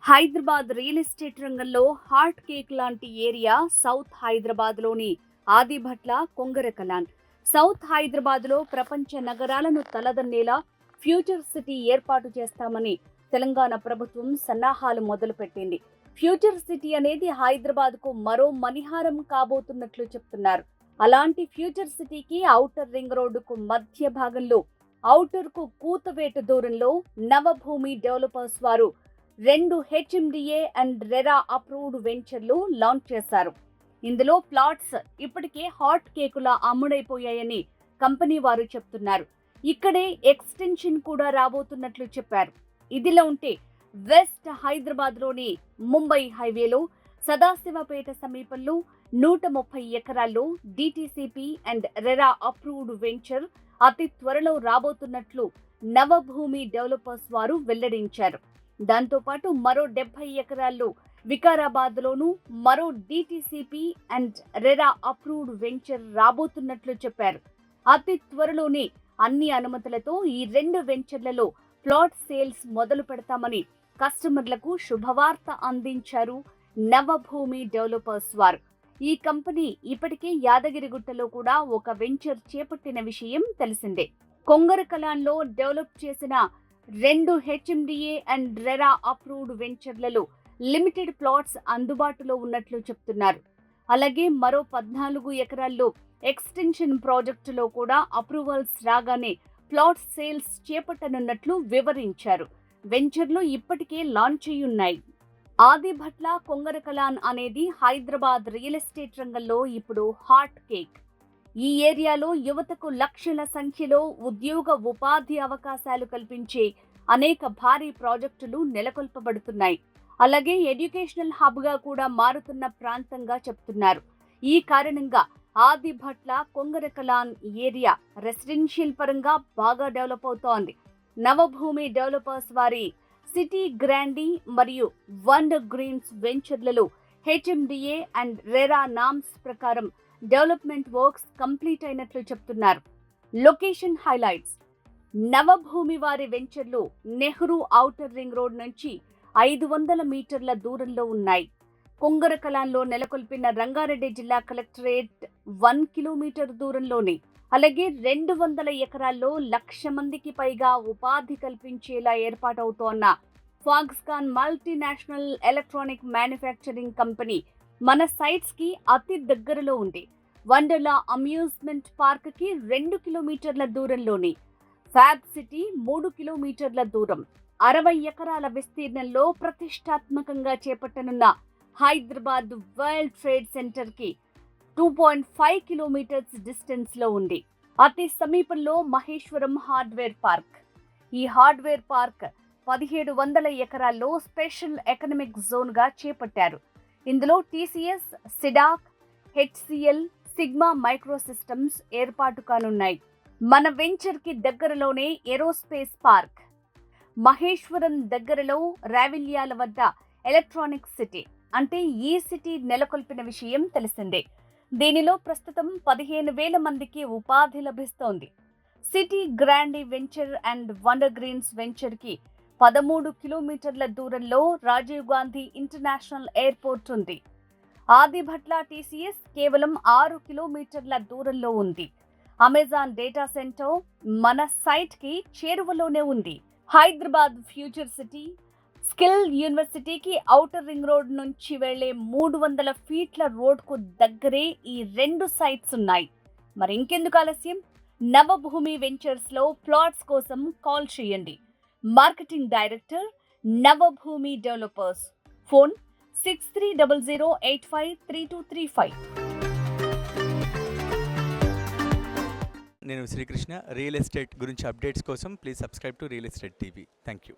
Hyderabad real estate రంగంలో hot cake లాంటి area south హైదరాబాద్లోని ఆదిభట్ల కొంగరకలాన్. సౌత్ హైదరాబాద్లో ప్రపంచ నగరాలను తలదన్నేలా ఫ్యూచర్ సిటీ ఏర్పాటు చేస్తామని తెలంగాణ ప్రభుత్వం సన్నాహాలు మొదలుపెట్టింది. ఫ్యూచర్ సిటీ అనేది హైదరాబాద్కు మరో మణిహారం కాబోతున్నట్లు చెప్తున్నారు. అలాంటి ఫ్యూచర్ సిటీకి ఔటర్ రింగ్ రోడ్డుకు మధ్య భాగంలో ఔటర్కు కూతవేటు దూరంలో నవభూమి డెవలపర్స్ వారు 2 హెచ్ఎండిఏ అండ్ రెరా అప్రూవ్డ్ వెంచర్లు లాంచ్ చేశారు. ఇందులో ప్లాట్స్ ఇప్పటికే హాట్ కేకులా అమ్ముడైపోయాయని కంపెనీ వారు చెప్తున్నారు. ఇక్కడే ఎక్స్టెన్షన్ కూడా రాబోతున్నట్లు చెప్పారు. ఇదిలా ఉంటే వెస్ట్ హైదరాబాద్లోని ముంబై హైవేలో సదాశివపేట సమీపంలో 130 ఎకరాల్లో DTCP and RERA approved venture అతి త్వరలో రాబోతున్నట్లు నవభూమి డెవలపర్స్ వారు వెల్లడించారు. దాంతోపాటు మరో 70 ఎకరాల్లో వికారాబాద్లోనూ మరో DTCP and RERA approved venture రాబోతున్నట్లు చెప్పారు. అతి త్వరలోనే అన్ని అనుమతులతో ఈ 2 వెంచర్లలో ప్లాట్ సేల్స్ మొదలు పెడతామని కస్టమర్లకు శుభవార్త అందించారు నవభూమి డెవలపర్స్ వారు. ఈ కంపెనీ ఇప్పటికే యాదగిరిగుట్టలో కూడా ఒక వెంచర్ చేపట్టిన విషయం తెలిసిందే. కొంగరకలాన్లో డెవలప్ చేసిన 2 హెచ్ఎండిఏ అండ్ రెరా అప్రూవ్డ్ వెంచర్లలో లిమిటెడ్ ప్లాట్స్ అందుబాటులో ఉన్నట్లు చెప్తున్నారు. అలాగే మరో 14 ఎకరాల్లో ఎక్స్టెన్షన్ ప్రాజెక్టులో కూడా అప్రూవల్స్ రాగానే ప్లాట్ సేల్స్ చేపట్టనున్నట్లు వివరించారు. వెంచర్లు ఇప్పటికే లాంచ్ అయ్యున్నాయి. ఆదిభట్ల కొంగరకలాన్ అనేది హైదరాబాద్ రియల్ ఎస్టేట్ రంగంలో ఇప్పుడు హాట్ కేక్. ఈ ఏరియాలో యువతకు లక్షల సంఖ్యలో ఉపాధి అవకాశాలు కల్పించే అనేక భారీ ప్రాజెక్టులు నెలకొల్పబడుతున్నాయి. అలాగే ఎడ్యుకేషనల్ హబ్గా కూడా మారుతున్న ప్రాంతంగా చెప్తున్నారు. ఈ కారణంగా ఆదిభట్ల కొంగరకలాన్ ఏరియా రెసిడెన్షియల్ పరంగా బాగా డెవలప్ అవుతోంది. నవభూమి డెవలపర్స్ వారి సిటీ గ్రాండీ మరియు వండర్ గ్రీన్స్ వెంచర్లలో హెచ్ఎండిఏ అండ్ రెరా నామ్స్ ప్రకారం డెవలప్మెంట్ వర్క్స్ కంప్లీట్ అయినట్లు చెప్తున్నారు. లొకేషన్ హైలైట్స్: నవభూమి వారి వెంచర్లు నెహ్రూ ఔటర్ రింగ్ రోడ్ నుంచి 500 మీటర్ల దూరంలో ఉన్నాయి. కొంగరకలాన్లో నెలకొల్పిన రంగారెడ్డి జిల్లా కలెక్టరేట్ 1 కిలోమీటర్ దూరంలోనే. అలాగే 200 ఎకరాల్లో 1,00,000 మందికి పైగా ఉపాధి కల్పించేలా ఏర్పాటవుతోన్న Foxconn multinational electronic manufacturing company మన సైట్స్ కి అతి దగ్గరలో ఉంది. వండర్లా అమ్యూజ్మెంట్ పార్క్ కి 2 కిలోమీటర్ల దూరంలోని. ఫ్యాబ్ సిటీ 3 కిలోమీటర్ల దూరం. 60 ఎకరాల విస్తీర్ణంలో ప్రతిష్టాత్మకంగా చేపట్టనున్న హైదరాబాద్ వరల్డ్ ట్రేడ్ సెంటర్ కి 2.5 కిలోమీటర్స్ డిస్టెన్స్ లో ఉంది. అతి సమీపంలో మహేశ్వరం హార్డ్వేర్ పార్క్. ఈ హార్డ్వేర్ పార్క్ 1700 ఎకరాల్లో స్పెషల్ ఎకనామిక్ జోన్ గా చేపట్టారు. ఇందులో TCS, CDAC, HCl, sigma micro systems ఏర్పాటు కానున్నాయి. మన వెంచర్ కి దగ్గరలోనే ఏరోస్పేస్ పార్క్. మహేశ్వరం దగ్గరలో రావిల్యాల వద్ద ఎలక్ట్రానిక్ సిటీ అంటే ఈ సిటీ నెలకొల్పిన విషయం తెలిసిందే. దీనిలో ప్రస్తుతం 15,000 మందికి ఉపాధి లభిస్తోంది. City grandee venture and wonder greens venture కి 13 కిలోమీటర్ల దూరంలో రాజీవ్ గాంధీ ఇంటర్నేషనల్ ఎయిర్పోర్ట్ ఉంది. ఆదిభట్ల టీసీఎస్ కేవలం 6 కిలోమీటర్ల దూరంలో ఉంది. అమెజాన్ డేటా సెంటర్ మన సైట్ కి చేరువలోనే ఉంది. హైదరాబాద్ ఫ్యూచర్ సిటీ స్కిల్ యూనివర్సిటీకి ఔటర్ రింగ్ రోడ్ నుంచి వెళ్లే 300 ఫీట్ల రోడ్కు దగ్గరే ఈ 2 సైట్స్ ఉన్నాయి. మరి ఇంకెందుకు ఆలస్యం? నవభూమి వెంచర్స్ లో ప్లాట్స్ కోసం కాల్ చేయండి. Marketing director, Navabhoomi developers. Phone 6300853235. నేను శ్రీకృష్ణ. రియల్ ఎస్టేట్ గురించి అప్డేట్స్ కోసం please subscribe to real estate TV. Thank you.